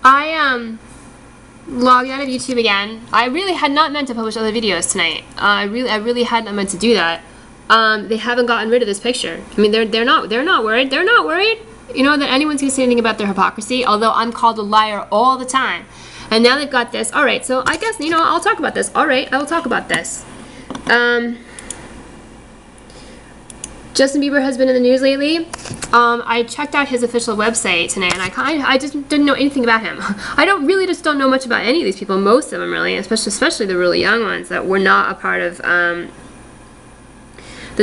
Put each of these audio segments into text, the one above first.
I logged out of YouTube again. I really had not meant to publish other videos tonight. I really had not meant to do that. They haven't gotten rid of this picture. I mean, they're not worried. They're not worried, you know, that anyone's gonna say anything about their hypocrisy. Although I'm called a liar all the time, and now they've got this. All right, so I guess, you know, I'll talk about this. All right, I will talk about this. Justin Bieber has been in the news lately. I checked out his official website today, and I just didn't know anything about him. I just don't know much about any of these people. Most of them, really, especially the really young ones that were not a part of the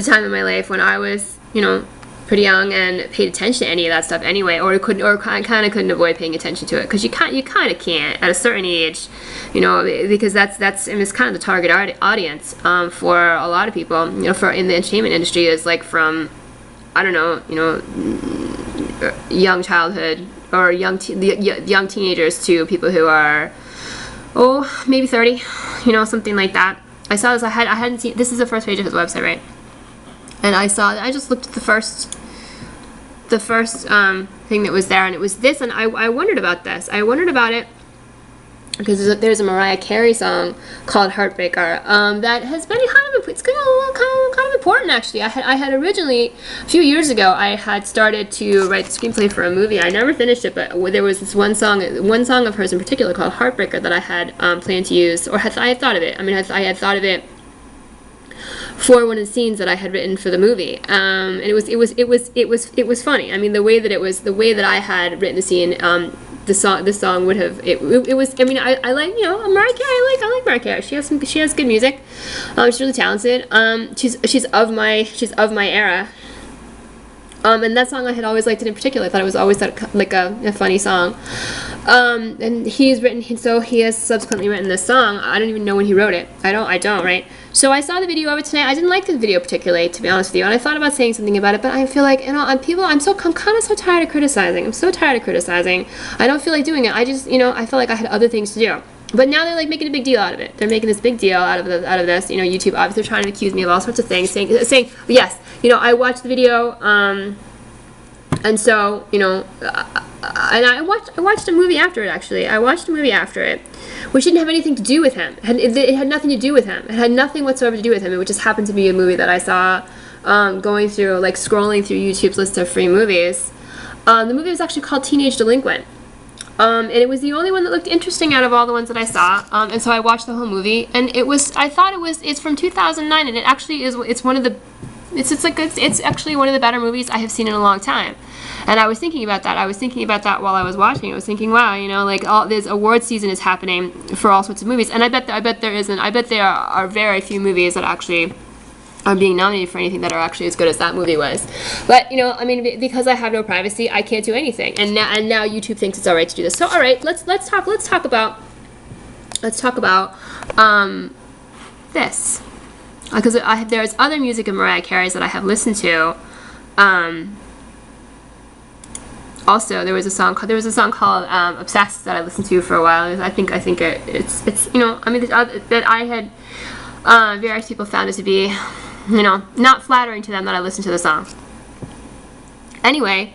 time in my life when I was, you know, pretty young and paid attention to any of that stuff anyway, or kind of couldn't avoid paying attention to it, because you kind of can't at a certain age, you know, because that's I mean, it's kind of the target audience for a lot of people, you know, for in the entertainment industry is like from, I don't know, you know, young childhood or young teenagers to people who are, oh, maybe 30, you know, something like that. I saw this. I hadn't seen. This is the first page of his website, right? And I just looked at the first thing that was there, and it was this, and I wondered about this. I wondered about it because there's a Miriam Carey song called Heartbreaker that has been it's kind of important, actually. I had originally, a few years ago, I had started to write the screenplay for a movie. I never finished it, but there was this one song of hers in particular called Heartbreaker that I had planned to use, or I had thought of it. I mean, I had thought of it for one of the scenes that I had written for the movie, and it was funny. I mean, the way that I had written the scene, this song would have it was. I mean, I like, you know, Miriam Carey. I like Miriam Carey. She has good music. She's really talented. She's of my era. And that song I had always liked it in particular. I thought it was always like a funny song. And he has subsequently written this song. I don't even know when he wrote it. I don't, right? So I saw the video of it tonight. I didn't like the video particularly, to be honest with you. And I thought about saying something about it, but I feel like, you know, I'm kind of so tired of criticizing. I'm so tired of criticizing. I don't feel like doing it. I just, you know, I felt like I had other things to do. But now they're like making a big deal out of it. They're making this big deal out of this. You know, YouTube obviously trying to accuse me of all sorts of things, saying yes, you know, I watched the video, and so, you know, and I watched a movie after it, actually. I watched a movie after it, which didn't have anything to do with him. It had nothing to do with him. It had nothing whatsoever to do with him. It just happened to be a movie that I saw going through, like, scrolling through YouTube's list of free movies. The movie was actually called Teenage Delinquent. And it was the only one that looked interesting out of all the ones that I saw. And so I watched the whole movie, and it's from 2009, and it actually is, it's actually one of the better movies I have seen in a long time. And I was thinking about that. While I was watching. I was thinking, wow, you know, like all this award season is happening for all sorts of movies, and I bet there are very few movies that actually are being nominated for anything that are actually as good as that movie was. But, you know, I mean, because I have no privacy, I can't do anything. And now YouTube thinks it's all right to do this. So, all right, let's talk about this, because there's other music of Miriam Carey's that I have listened to. Also, there was a song called "Obsessed" that I listened to for a while. I think it's you know, I mean, that I had various people found it to be, you know, not flattering to them that I listened to the song. Anyway,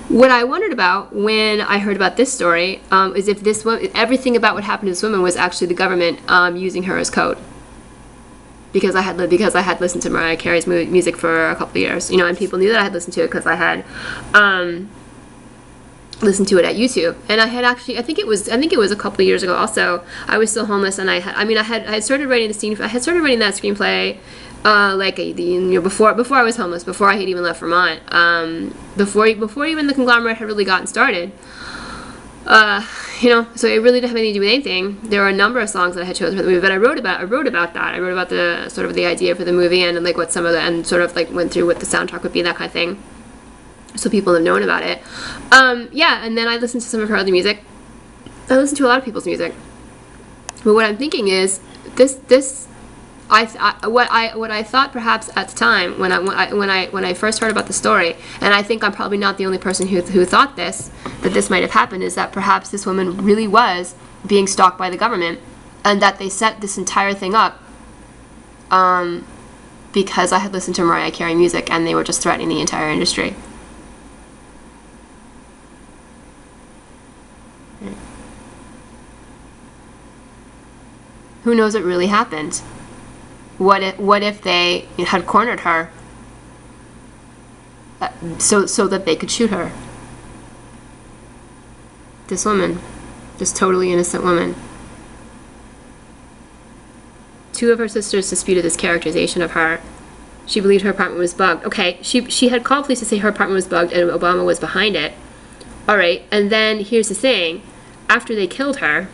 what I wondered about when I heard about this story is if everything about what happened to this woman was actually the government using her as code. Because I had listened to Miriam Carey's music for a couple of years, you know, and people knew that I had listened to it because I had listened to it at YouTube. And I had actually, I think it was a couple of years ago. Also, I was still homeless, and I had started writing that screenplay before I was homeless, before I had even left Vermont, before even the conglomerate had really gotten started. You know, so it really didn't have anything to do with anything. There were a number of songs that I had chosen for the movie, but I wrote about that. I wrote about the sort of the idea for the movie, and like what and sort of like went through what the soundtrack would be, that kind of thing. So people have known about it. Yeah, and then I listened to some of her other music. I listened to a lot of people's music. But what I'm thinking is what I thought perhaps at the time when I first heard about the story, and I think I'm probably not the only person who thought that this might have happened, is that perhaps this woman really was being stalked by the government, and that they set this entire thing up because I had listened to Miriam Carey music, and they were just threatening the entire industry. Who knows what really happened? What if they had cornered her so that they could shoot her? This woman, this totally innocent woman. 2 of her sisters disputed this characterization of her. She believed her apartment was bugged. Okay, she had called police to say her apartment was bugged and Obama was behind it. All right, and then here's the thing. After they killed her,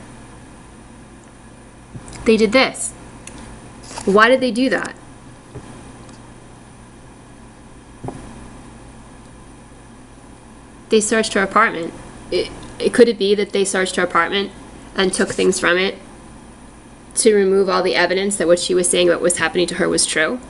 they did this. Why did they do that? They searched her apartment. Could it be that they searched her apartment and took things from it to remove all the evidence that what she was saying about what was happening to her was true?